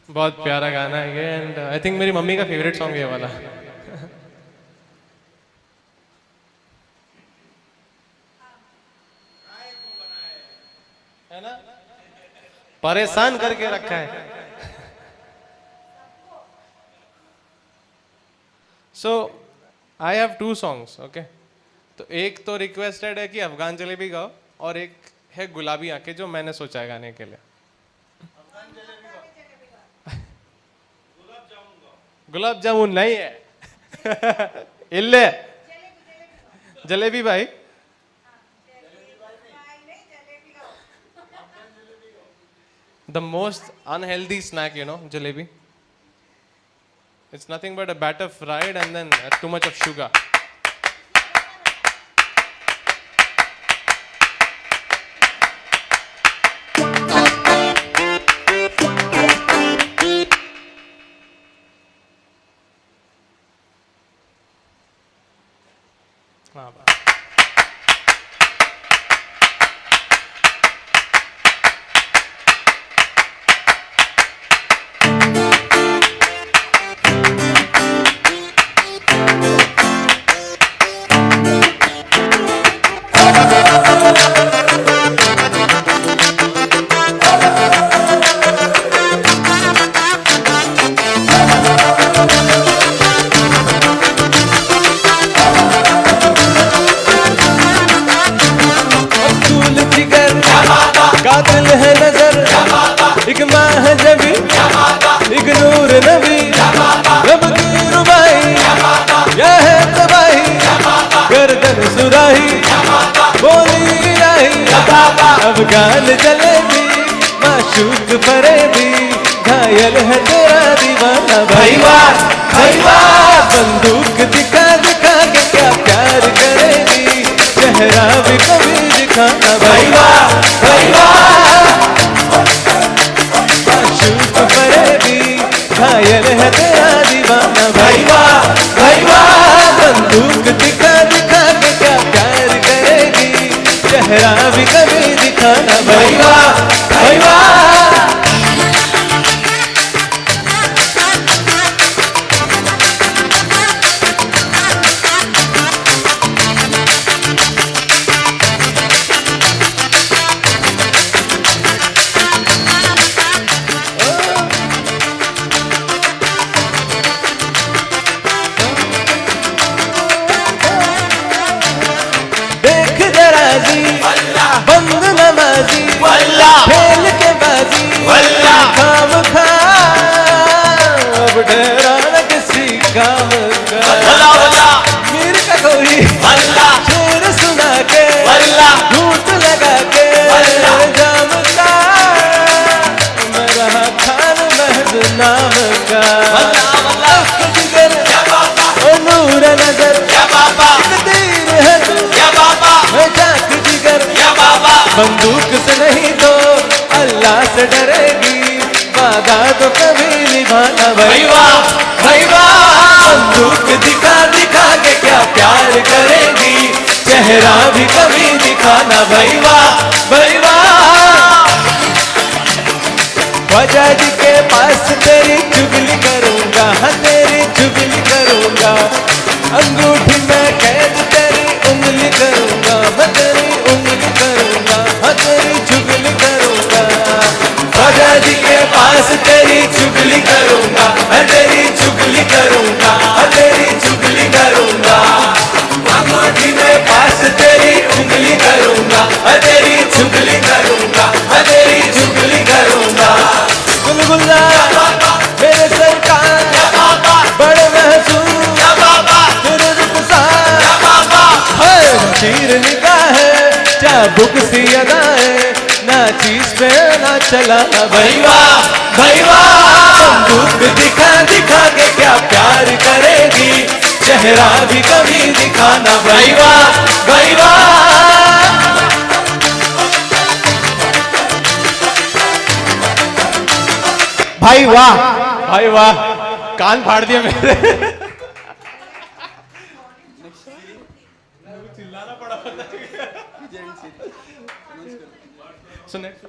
बहुत प्यारा गाना है ये, एंड आई थिंक मेरी मम्मी का फेवरेट सॉन्ग ये वाला। है ना, परेशान करके रखा है। So I have two songs, okay. तो एक तो रिक्वेस्टेड है कि अफगान जलेबी गाओ, और एक है गुलाबी आंखें जो मैंने सोचा है गाने के लिए। गुलाब जामुन नहीं है। इल्ले जलेबी भाई। The most unhealthy snack, you know, jalebi. It's nothing but a batter fried and then too much of sugar. हाँ, कातिल है नजर, एक माँ है जबी, एक नूर नबी, रब की रुबाई, यह है तबाही, गर्दन सुराही, बोली इलाही, अफगान जलेबी, माशूक फरेबी, घायल है तेरा दीवाना। भाई वाह, भाई वाह, बंदूक दिखा दिखा के क्या प्यार करेगी, चेहरा भी कभी दिखाना। भाई वाह, भाई वाह, माशूक फरेबी, घायल है तेरा दीवाना। भाई वाह, भाई वाह, बंदूक दिखा दिखा के क्या प्यार करेगी, चेहरा भी कभी दिखाना। भाई वाह, भाई वाह। बंद नमाजी खेल के बाजी काम खा, अब डरा न किसी काम का। मीर का कोई शेर सुना के झूठ लगा के जाम का, मैं रहा खान महज नाम का। जिगर ओ नूर नजर, एक तीर है तू, मैं जाक जिगर, बंदूक से नहीं तो अल्लाह से डरेगी, वादा तो कभी निभाना। भाई वाह, भाई वाह, बंदूक दिखा दिखा के क्या प्यार करेगी, चेहरा भी कभी दिखाना। भाई वाह, भाई वाह, ख्वाजा जी के पास तेरी चुगली करूंगा, हाँ तेरी चुगली करूंगा, अंगूठी में कैद तेरी उंगली करूंगा, मैं तेरी उंगली करूंगा, हाँ तेरी चुगली करूंगा। ख्वाजा जी के पास तेरी चुगली करूंगा, मैं तेरी चुगली करूंगा, हाँ तेरी चुगली करूंगा, अंगूठी में पास तेरी उंगली करूंगा, मैं तेरी चुगली करूंगा, मैं तेरी चुगली करूंगा। गुलगुला मेरे सरकार, बड़े महसूस तेरे रुखसार, चीर निगाहें, चाबुक सी अदाएं, ना चीज पे ना चलाना। भाई वाह, भाई वाह, बंदूक दिखा दिखा के क्या प्यार करेगी, चेहरा भी कभी दिखाना। भाई वाह, भाई वाह, भाई वाह, भाई वाह, कान फाड़ दिया मेरे। So next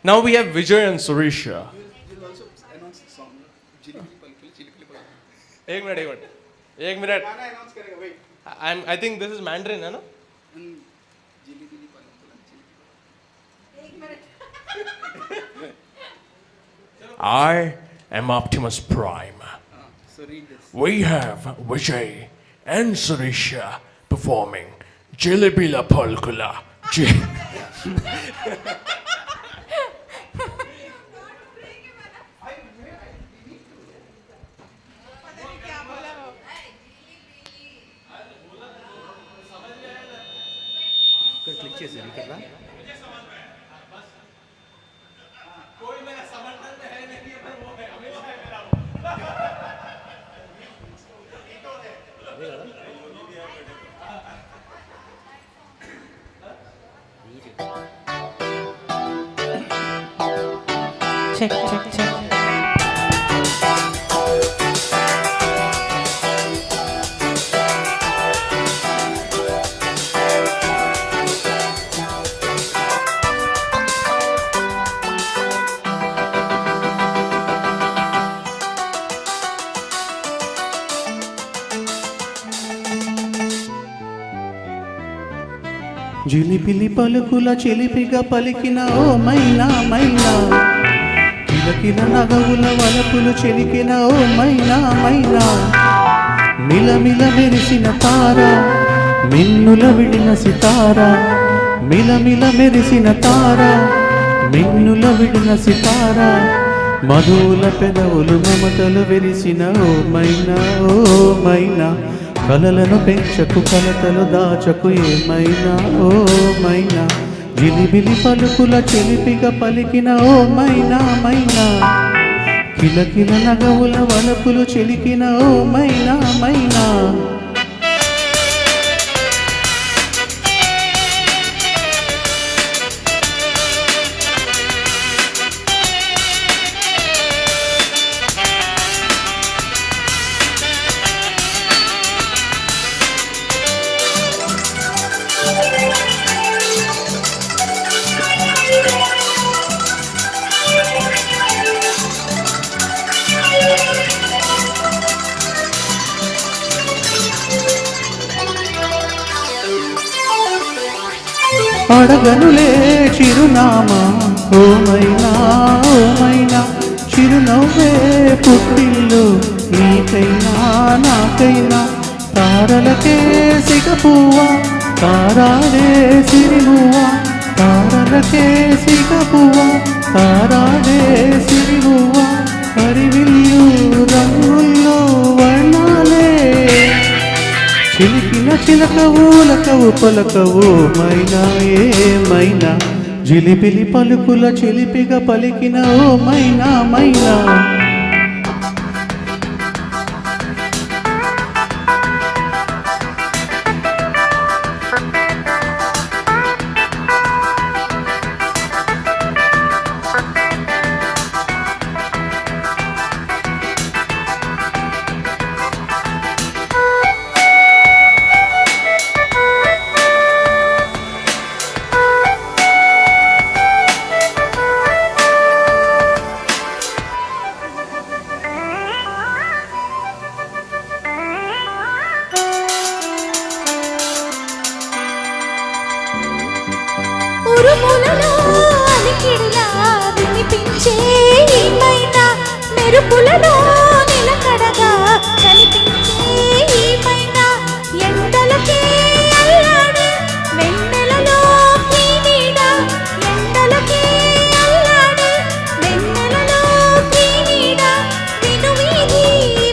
now we have Vijay and Surisha. एक मिनट एक minute I think this is Mandarin, है ना? I am Optimus Prime. So read this. We have Vijay and Surisha performing Jilibila Polkula. ఇక్కడ క్లిక్ చేశారు ఇక్కడ రా. Check check check జిలిపిలి పలుకుల చిలిపిగా పలికిన ఓ మైనా మైనా, కిలకిల నగవుల వలపులు చిలికిన ఓ మైనా మైనా, మిలమిల మెరిసిన తార మిన్నుల విడిన సితార, మిలమిల మెరిసిన తార మిన్నుల విడిన సితార, మధువుల పెదవులు మమతలు విరిసిన ఓ మైనా ఓ మైనా, కలలను పెంచకు కలతలు దాచకు ఏమైనా ఓ మైనా, జిలిబిలి పలుకుల చిలిపిగా పలికిన ఓ మైనా మైనా, కిలకిల నగవుల వలపులు చిలికిన ఓ మైనా మైనా. అడగనులే చిరునామా ఓ మైనా ఓ మైనా, చిరునవ్వే పుట్టిల్లు నీకైనా నాకైనా, తారలకే సిగపువ్వా తారాడే సిరిమువ్వా, తారలకే సిగపువ్వా తారాడే సిరిమువ్వా, హరివిల్లు రంగుల్లో వర్ణాలే చిలికిన చిలకవు లకవు పలకవు మైనా ఏమైనా, జిలిబిలి పలుకుల చిలిపిగా పలికిన ఓ మైనా మైనా. ఉరుములలో అలికిడిలా వినిపించే ఈ మైనా, మెరుపులలో నిలకడగా కనిపించే ఈ మైనా, ఎండలకే అల్లాడే వెన్నెలలో ఈ నీడ, ఎండలకే అల్లాడే వెన్నెలలో ఈ నీడ, వినువీధి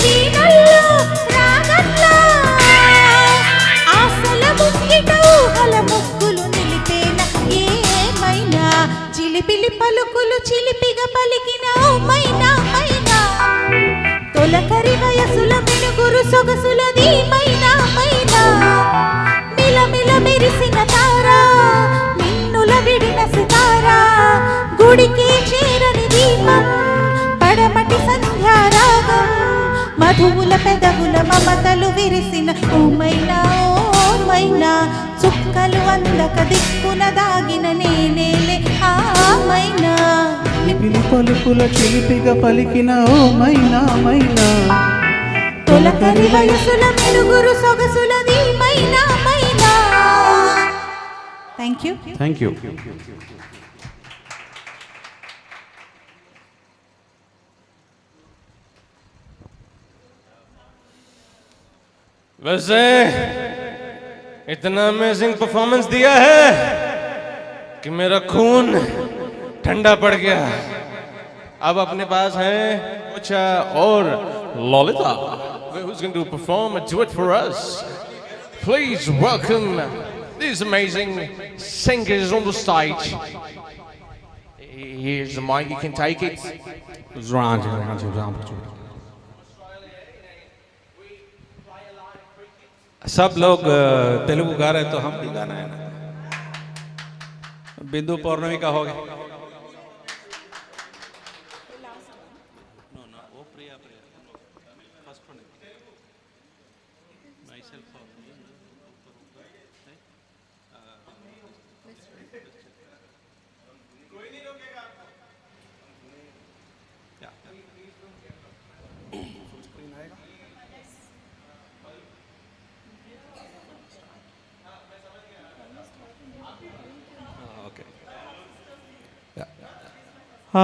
వీణల్లో రాగంలా ఆశల ముగ్గిట ఊహల ముగ్గులు నిలిపేన ఏమైనా, చిలిపిలి పలుకులు చిలిపిగా పలికిన ఓ మైనా మైనా, తొలకరి వయసుల మెనుగురు సొగసులది మైనా మైనా, మిలమిల మెరిసిన తార మిన్నుల విడిన సితార, గుడికి చేరని దీపం పడమటి సంధ్యారాగం, మధువుల పెదవుల మమతలు విరిసిన ఓ మైనా ఓ మైనా, చుక్కలు అందక దిక్కున దాగిన నేనేలే ఆ మైనా. జిలిబిలి పలుకుల చిలిపిగా పలికిన ఓ మైనా మైనా, తొలకరి వయసుల మెరుగురు సొగసులది మైనా మైనా. Thank you. Thank you. वैसे इतना अमेजिंग परफॉर्मेंस दिया है कि मेरा खून ठंडा पड़ गया. अब अपने पास है कुछ और Lalita, who's going to perform a duet for us. Please welcome these amazing singers on the stage. Here's the mic, you can take it. सब लोग तेलुगु गा रहे तो हम भी गाना है ना. बिंदु पौर्णमी का हो गया. ఆ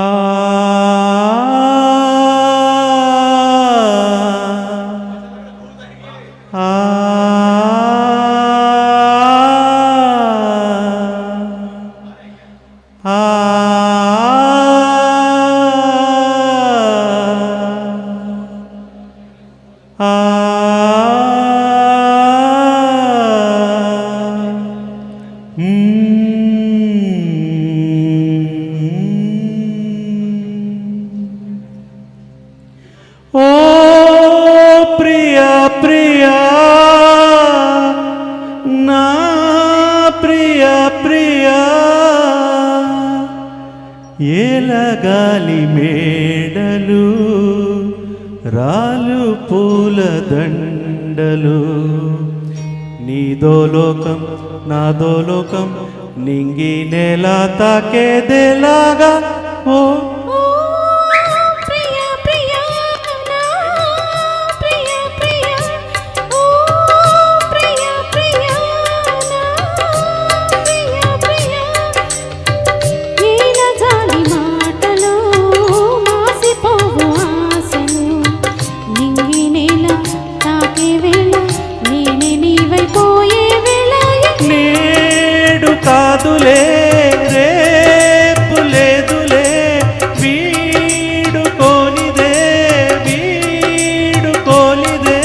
ఆ ఓ ప్రియా ప్రియా నా ప్రియా ప్రియా ఏలగాలి మేడలు రాలు పూల దండలు నీదో లోకం నాదో లోకం నింగి నేల తాకేదేలాగా ఓ కాదులే రేపు లేదులే వీడుకోనిదే వీడుకోనిదే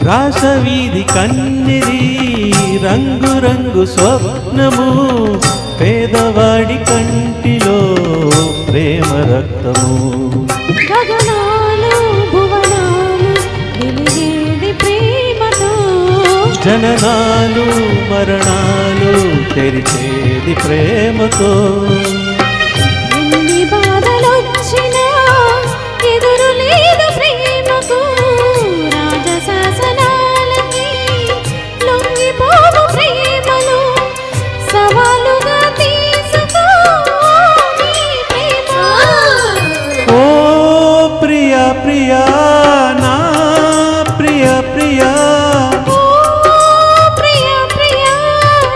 రాసవీధి కన్నెరి రంగు రంగు స్వప్నము పేదవాడి కంటిలో ప్రేమ రక్తము గగనాలు భువనాలు వెలిగేది ప్రేమతో జననాలు మరణాలు తెరిచేది ప్రేమతో ఎన్ని బాధలొచ్చినా ఎదురు లేదు ప్రేమకు రాజశాసనాలకి లొంగిపోవు ప్రేమను సవాలుగా తీసుకో నీ ప్రేమ. ఓ ప్రియా ప్రియా నా ప్రియా ప్రియా ఓ ప్రియా ప్రియా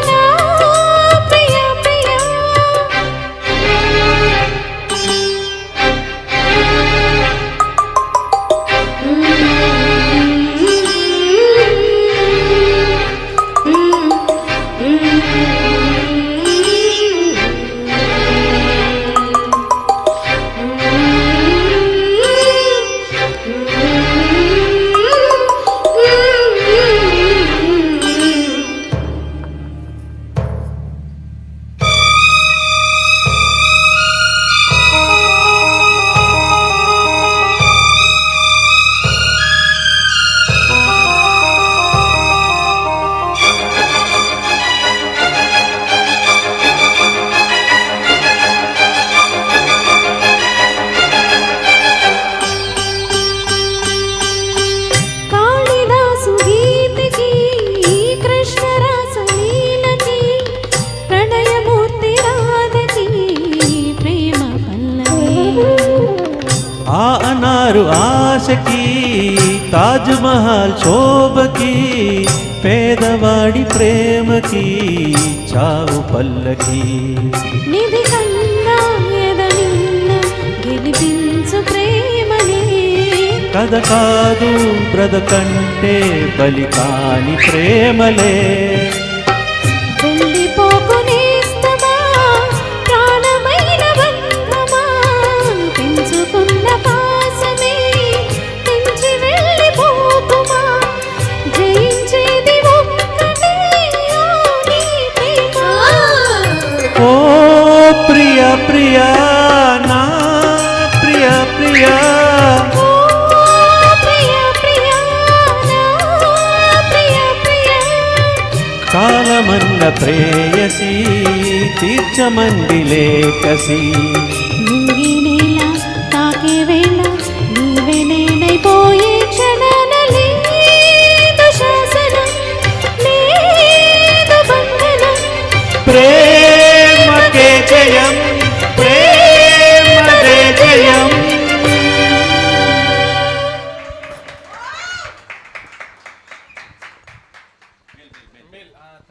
నా ప్రియా ప్రియా. చార్మినారు ఆశకి తాజ్మహల్ శోభకి పేదవాడి ప్రేమకి చావు పల్లకి నిధి కన్నా ఎదనిన్న గెలిపించు ప్రేమనే కథ కాదు బ్రదకంటే బలి కాని ప్రేమలే వెళ్ళిపోకు నేస్తమా ప్రాణమైన బంధమా పెంచుకున్న పాసమే పెంచి వెళ్ళిపోకుమా జయించేది ఒక్కటే నీ ప్రేమ ఓ ప్రియ ప్రియా నా ప్రియ ప్రియా ఓ ప్రియ ప్రియా నా ప్రియ ప్రియా కాలమన్న ప్రేయసి తీర్చమంది లేకసి నింగినేలా తాకే వేళ నీవే నేనైపోయే క్షణాన లేదు శాసనం లేదు బంధనం ప్రేమకే జయం ప్రేమకే జయం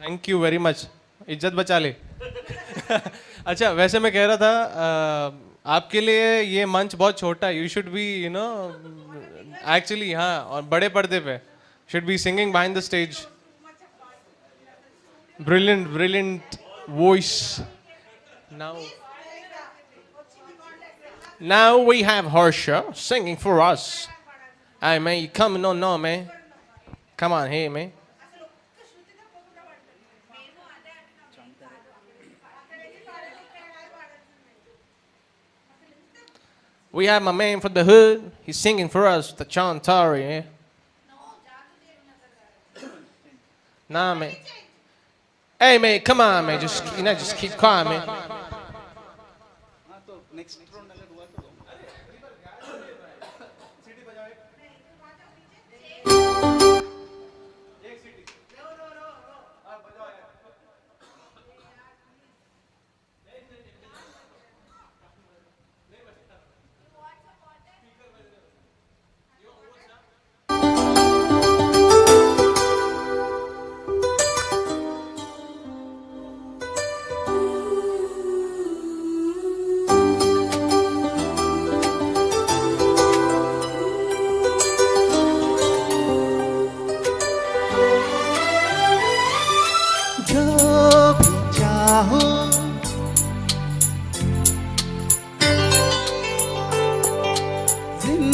थैंक यू वेरी मच इज्जत बचा ले अच्छा वैसे मैं कह रहा था आपके लिए ये मंच बहुत छोटा है you should be you know actually हाँ और बड़े पर्दे पे should be singing behind the stage brilliant brilliant voice now we have Harsha singing for us hey man you coming on now man come on hey man We have my man from the hood. He's singing for us, the Chantari. Yeah? Nah, man. Hey, man, come on, man. Just keep quiet, man.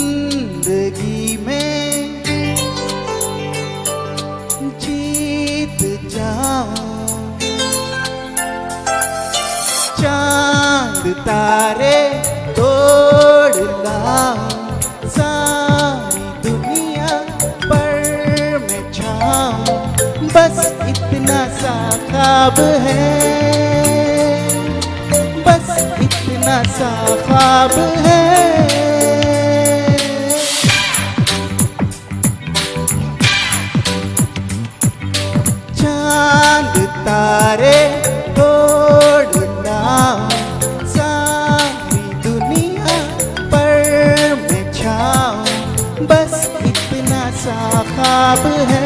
जिंदगी में जीत जाऊं चांद तारे तोड़ लाऊं सारी दुनिया पर मैं छाऊं बस इतना सा ख्वाब है बस इतना सा ख्वाब है चांद तारे तोड़ लाऊं सारी दुनिया पर मैं छाऊं बस इतना सा ख्वाब है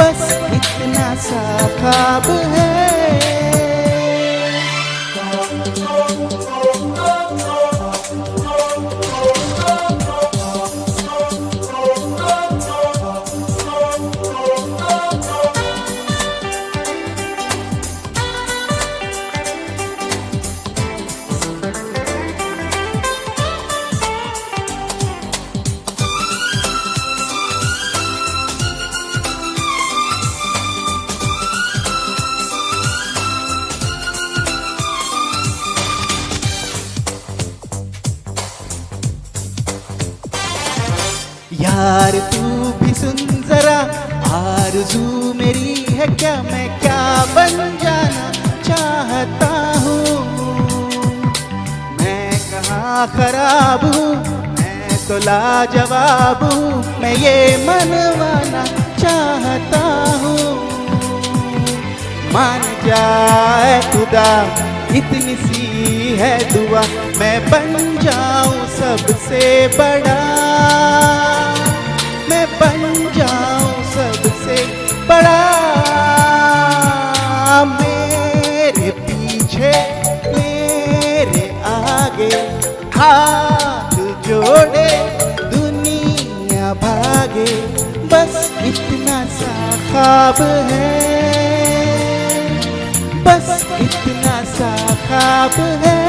बस इतना सा ख्वाब है यार तू भी सुन जरा आरज़ू मेरी है क्या मैं क्या बन जाना चाहता हूँ मैं कहाँ खराब हूँ मैं तो लाजवाब हूँ मैं ये मनवाना चाहता हूँ मान जाए खुदा इतनी सी है दुआ मैं बन जाऊं सबसे बड़ा मैं बन जाऊं सबसे बड़ा मेरे पीछे मेरे आगे हाथ जोड़े दुनिया भागे बस इतना सा ख्वाब है बस इतना सा ख्वाब है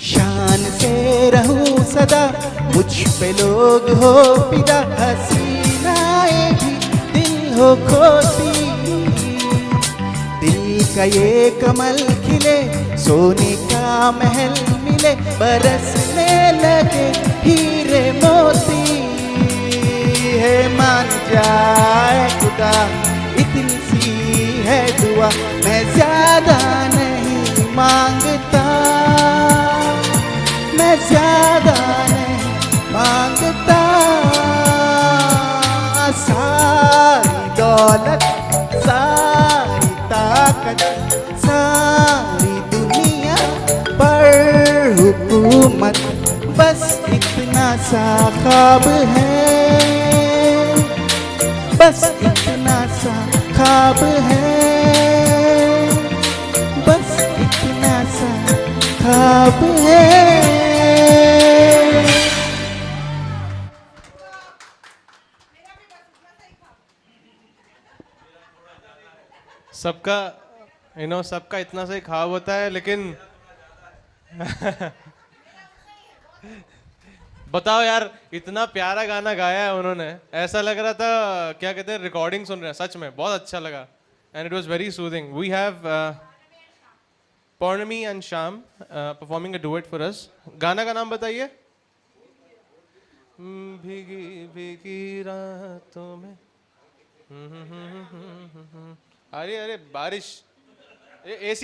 शान से रहूं सदा मुझ पे लोग हो फिदा हसीनाएं भी दिल हो खोती दिल का ये कमल खिले सोने का महल मिले बरसने लगे हीरे मोती है मान जाए खुदा इतनी सी है दुआ मैं ज्यादा नहीं मांगता मैं ज्यादा नहीं मांगता सारी दौलत सारी ताकत सारी दुनिया पर हुकूमत बस इतना सा ख्वाब है बस इतना सा ख्वाब है बस इतना सा ख्वाब है सबका सबका इतना सा ही ख्वाब होता है लेकिन बताओ यार इतना प्यारा गाना गाया है उन्होंने ऐसा लग रहा था क्या कहते हैं रिकॉर्डिंग सुन रहे हैं सच में बहुत अच्छा लगा and it was very soothing we have Pournami and Shyam performing a duet for us गाना का नाम बताइए भीगी भीगी रातों में अरे अरे बारिश एसी